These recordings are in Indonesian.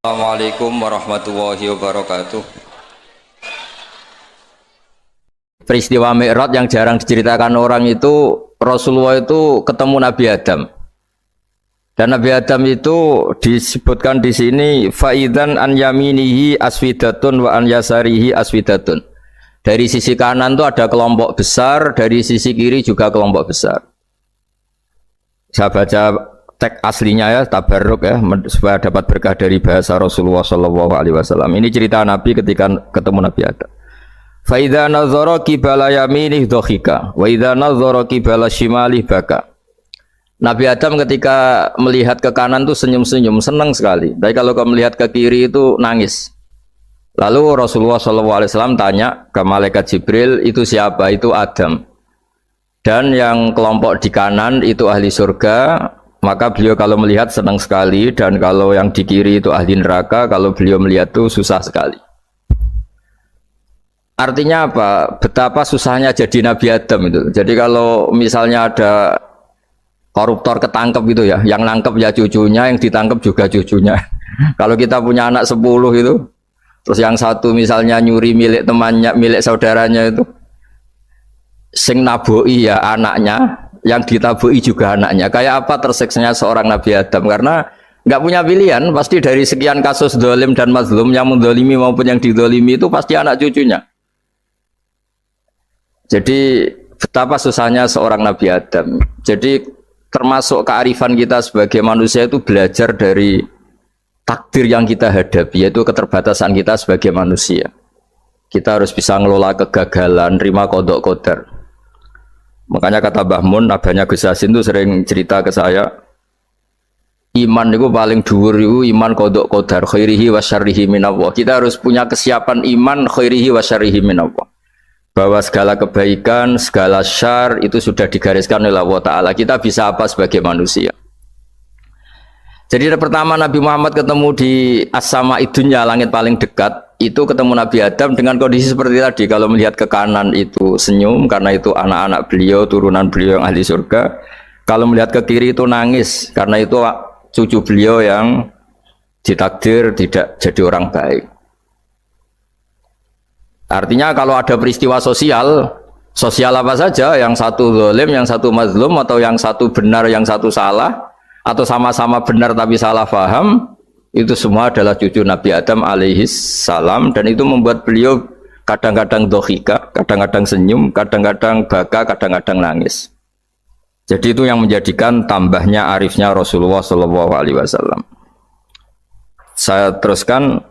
Assalamualaikum warahmatullahi wabarakatuh. Peristiwa Mi'raj yang jarang diceritakan orang itu, Rasulullah itu ketemu Nabi Adam. Dan Nabi Adam itu disebutkan di sini faidan an yaminihi aswidatun wa an yasarihi aswidatun. Dari sisi kanan itu ada kelompok besar, dari sisi kiri juga kelompok besar. Saya baca teks aslinya ya, tabarruk ya, supaya dapat berkah dari bahasa Rasulullah SAW. Ini cerita Nabi ketika ketemu Nabi Adam. Fa idza nazara qibala yaminih dhahika wa idza nazara qibala shimalih baka. Nabi Adam ketika melihat ke kanan tuh senyum-senyum, senang sekali. Tapi kalau melihat ke kiri itu nangis. Lalu Rasulullah SAW tanya ke malaikat Jibril, itu siapa? Itu Adam. Dan yang kelompok di kanan itu ahli surga. Maka beliau kalau melihat senang sekali, dan kalau yang di kiri itu ahli neraka, kalau beliau melihat itu susah sekali. Artinya apa? Betapa susahnya jadi Nabi Adam itu. Jadi kalau misalnya ada koruptor ketangkep gitu ya, yang nangkep ya cucunya, yang ditangkep juga cucunya. Kalau kita punya anak 10 itu, terus yang satu misalnya nyuri milik temannya, milik saudaranya itu, sing naboi ya anaknya, yang ditabui juga anaknya. Kayak apa tersiksanya seorang Nabi Adam? Karena nggak punya pilihan, pasti dari sekian kasus dolim dan mazlum, yang mendolimi maupun yang didolimi itu pasti anak cucunya. Jadi betapa susahnya seorang Nabi Adam. Jadi termasuk kearifan kita sebagai manusia itu belajar dari takdir yang kita hadapi, yaitu keterbatasan kita sebagai manusia. Kita harus bisa ngelola kegagalan, terima qadha qadar. Makanya kata Mbah Mun, abahnya Gus Hasin itu sering cerita ke saya, iman itu paling dhuwur itu iman qadha qadar, khairihi wa syarrihi minallah. Kita harus punya kesiapan iman khairihi wa syarrihi minallah. Bahwa segala kebaikan, segala syar itu sudah digariskan oleh Allah Ta'ala. Kita bisa apa sebagai manusia? Jadi pertama Nabi Muhammad ketemu di as-sama'i dunya, langit paling dekat, itu ketemu Nabi Adam dengan kondisi seperti tadi. Kalau melihat ke kanan itu senyum, karena itu anak-anak beliau, turunan beliau yang ahli surga. Kalau melihat ke kiri itu nangis, karena itu cucu beliau yang ditakdir tidak jadi orang baik. Artinya kalau ada peristiwa sosial apa saja, yang satu zalim, yang satu mazlum, atau yang satu benar, yang satu salah, atau sama-sama benar tapi salah faham, itu semua adalah cucu Nabi Adam alaihis salam, dan itu membuat beliau kadang-kadang dohika, kadang-kadang senyum, kadang-kadang baka, kadang-kadang nangis. Jadi itu yang menjadikan tambahnya arifnya Rasulullah SAW. Saya teruskan.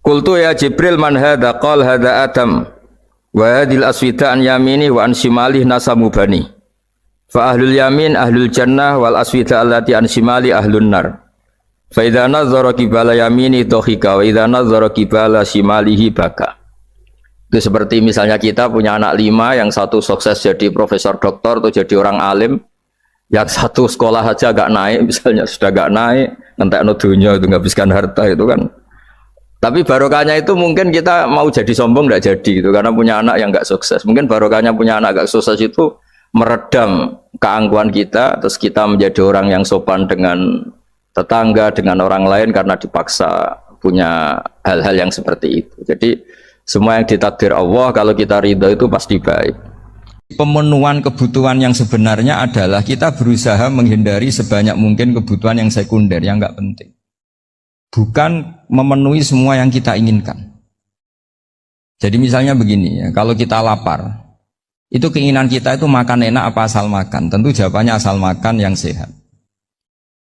Qultu ya Jibril man hadha qal hadha Adam wa hadhil aswida an yamini wa an shimalih nasamu bani fa ahlul yamin ahlul jannah wal aswida allati an shimali ahlun nar fa idza nazara qibala yamini dhahika wa idza nazara qibala shimalihi baka. Itu seperti misalnya kita punya anak 5, yang satu sukses jadi profesor doktor atau jadi orang alim, yang satu sekolah saja agak naik, misalnya sudah agak naik, ngentekno dunya itu nghabiskan harta itu kan. Tapi barokahnya itu mungkin kita mau jadi sombong tidak jadi gitu, karena punya anak yang nggak sukses. Mungkin barokahnya punya anak nggak sukses itu meredam keangkuhan kita, terus kita menjadi orang yang sopan dengan tetangga, dengan orang lain karena dipaksa punya hal-hal yang seperti itu. Jadi semua yang ditakdir Allah kalau kita ridho itu pasti baik. Pemenuhan kebutuhan yang sebenarnya adalah kita berusaha menghindari sebanyak mungkin kebutuhan yang sekunder yang nggak penting. Bukan memenuhi semua yang kita inginkan. Jadi misalnya begini ya, kalau kita lapar, itu keinginan kita itu makan enak apa asal makan? Tentu jawabannya asal makan yang sehat.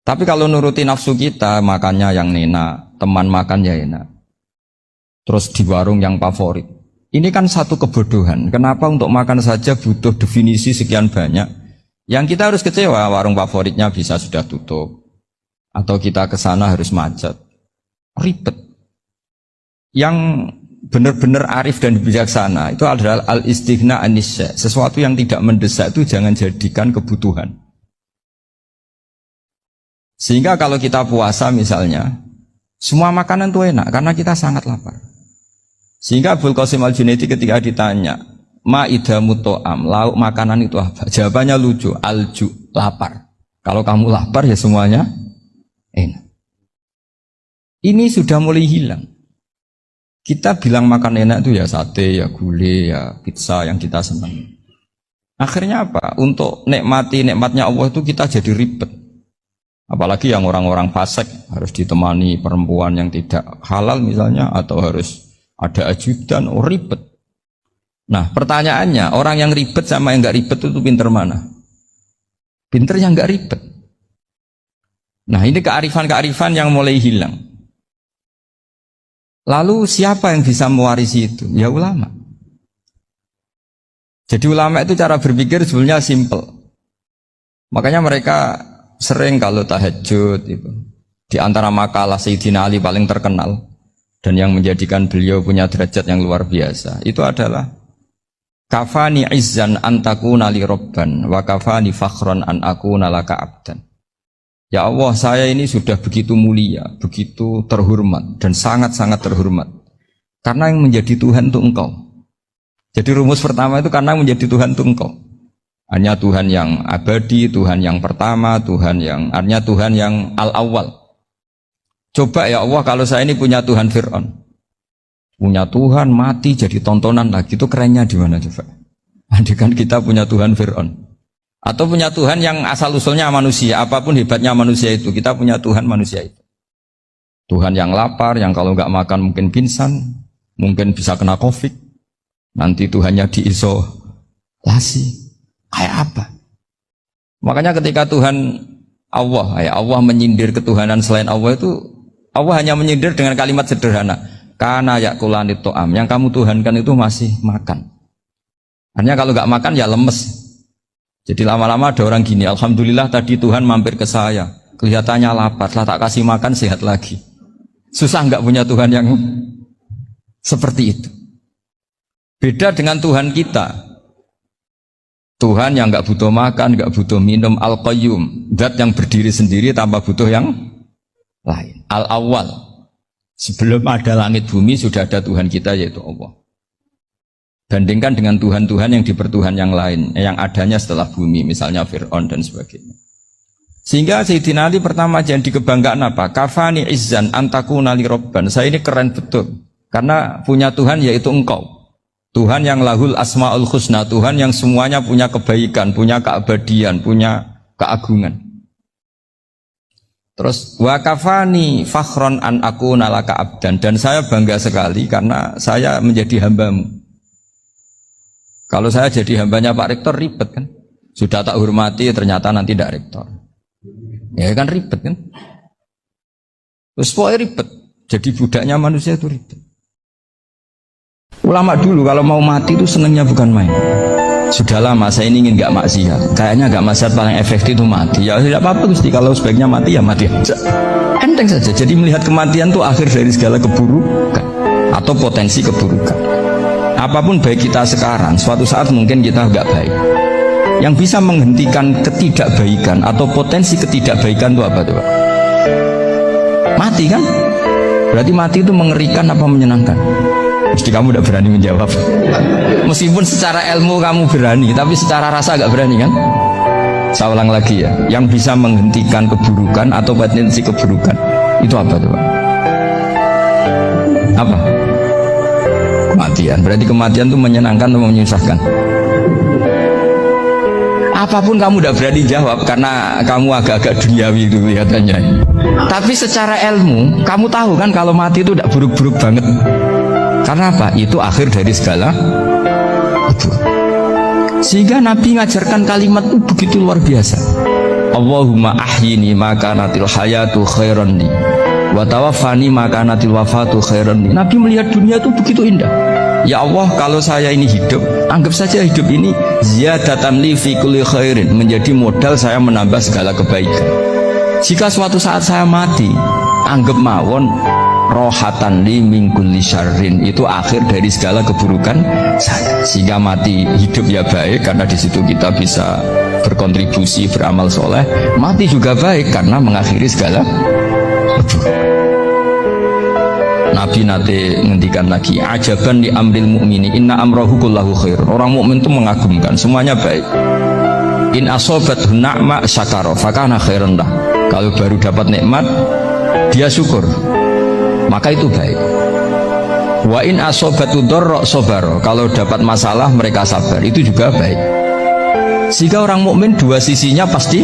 Tapi kalau nuruti nafsu kita, makannya yang enak, teman makan ya enak, terus di warung yang favorit. Ini kan satu kebodohan. Kenapa untuk makan saja butuh definisi sekian banyak? Yang kita harus kecewa, warung favoritnya bisa sudah tutup, atau kita ke sana harus macet. Ribet. Yang benar-benar arif dan bijaksana itu adalah al-istighna anisya. Sesuatu yang tidak mendesak itu jangan jadikan kebutuhan. Sehingga kalau kita puasa misalnya, semua makanan itu enak karena kita sangat lapar. Sehingga Abul Qasim Al-Junaidi ketika ditanya, ma'idamu to'am, lauk makanan itu apa? Jawabannya lucu, alju, lapar. Kalau kamu lapar ya semuanya enak. Ini sudah mulai hilang. Kita bilang makan enak itu ya sate, ya gulai, ya pizza yang kita senang. Akhirnya apa? Untuk nikmati nikmatnya Allah itu kita jadi ribet. Apalagi yang orang-orang fasik harus ditemani perempuan yang tidak halal misalnya, atau harus ada ajudan, ribet. Nah pertanyaannya, orang yang ribet sama yang nggak ribet itu pinter mana? Pinter yang nggak ribet. Nah ini kearifan-kearifan yang mulai hilang. Lalu siapa yang bisa mewarisi itu? Ya ulama. Jadi ulama itu cara berpikir sebenarnya simple. Makanya mereka sering kalau tahajud itu, di antara makalah Sayyidina Ali paling terkenal dan yang menjadikan beliau punya derajat yang luar biasa itu adalah kafani izzan an takuna li robban wa kafani fakhran an akuna laka abdan. Ya Allah, saya ini sudah begitu mulia, begitu terhormat dan sangat-sangat terhormat karena yang menjadi Tuhan itu Engkau. Jadi rumus pertama itu karena menjadi Tuhan itu Engkau. Hanya Tuhan yang abadi, Tuhan yang pertama, hanya Tuhan yang al-awwal. Coba ya Allah, kalau saya ini punya Tuhan Fir'aun, punya Tuhan mati jadi tontonan lagi, itu kerennya di mana coba? Andaikan kita punya Tuhan Fir'aun, atau punya Tuhan yang asal usulnya manusia, apapun hebatnya manusia itu, kita punya Tuhan manusia itu. Tuhan yang lapar, yang kalau nggak makan mungkin pingsan, mungkin bisa kena COVID, nanti Tuhannya diisolasi, kayak apa? Makanya ketika Tuhan Allah menyindir ketuhanan selain Allah itu, Allah hanya menyindir dengan kalimat sederhana, karena yakulanit to'am, yang kamu tuhankan itu masih makan. Hanya kalau nggak makan ya lemes. Jadi lama-lama ada orang gini, alhamdulillah tadi Tuhan mampir ke saya, kelihatannya lapar, setelah tak kasih makan sehat lagi. Susah nggak punya Tuhan yang seperti itu. Beda dengan Tuhan kita, Tuhan yang nggak butuh makan, nggak butuh minum, al-qayyum, zat yang berdiri sendiri tanpa butuh yang lain, al-awwal. Sebelum ada langit bumi sudah ada Tuhan kita yaitu Allah. Bandingkan dengan Tuhan-Tuhan yang dipertuhan yang lain, yang adanya setelah bumi, misalnya Fir'aun dan sebagainya. Sehingga Sayyidina Ali pertama jadi kebanggaan apa? Kafani izzan antakuna li robban. Saya ini keren betul, karena punya Tuhan yaitu Engkau. Tuhan yang lahul asma'ul husna, Tuhan yang semuanya punya kebaikan, punya keabadian, punya keagungan. Terus wa kafani fakhron an akuna laka abdan, dan saya bangga sekali karena saya menjadi hambamu. Kalau saya jadi hambanya Pak Rektor ribet kan, sudah tak hormati ternyata nanti tidak rektor, ya kan ribet kan. Terus pokoknya ribet, jadi budaknya manusia itu ribet. Ulama dulu kalau mau mati itu senangnya bukan main. Sudah lama saya ini ingin gak maksiat, kayaknya gak maksiat paling efektif itu mati. Ya tidak apa-apa Gusti, kalau sebaiknya mati ya mati aja, enteng saja. Jadi melihat kematian itu akhir dari segala keburukan atau potensi keburukan. Apapun baik kita sekarang, suatu saat mungkin kita nggak baik. Yang bisa menghentikan ketidakbaikan atau potensi ketidakbaikan itu apa tuh Pak? Mati kan? Berarti mati itu mengerikan apa menyenangkan? Mesti kamu udah berani menjawab. Meskipun secara ilmu kamu berani, tapi secara rasa nggak berani kan? Saya ulang lagi ya, yang bisa menghentikan keburukan atau potensi keburukan itu apa tuh Pak? Apa? Kematian. Berarti kematian itu menyenangkan atau menyusahkan? Apapun kamu tidak berani jawab karena kamu agak-agak duniawi itu kelihatannya. Tapi secara ilmu kamu tahu kan kalau mati itu tidak buruk-buruk banget. Karena apa? Itu akhir dari segala itu. Sehingga Nabi ngajarkan kalimat itu begitu luar biasa. Allahumma ahyini maka natil hayatu khairan li wa tawaffani maka natil wafatu khairan li. Nabi melihat dunia itu begitu indah. Ya Allah, kalau saya ini hidup, anggap saja hidup ini ziyadatan li fi kulli khairin, menjadi modal saya menambah segala kebaikan. Jika suatu saat saya mati, anggap mawon rohatan li min kulli syarrin, itu akhir dari segala keburukan saya. Sehingga mati hidup ya baik karena di situ kita bisa berkontribusi beramal soleh. Mati juga baik karena mengakhiri segala keburukan. Nabi nanti ngendikan lagi, ajaban li amril mu'mini inna amrahu kullahu khair. Orang mukmin itu mengagumkan, semuanya baik. In asobat na'ma syakara fakana khairan lah. Kalau baru dapat nikmat dia syukur, maka itu baik. Wa in asobatu dorro sobaro, kalau dapat masalah mereka sabar, itu juga baik. Sehingga orang mukmin dua sisinya pasti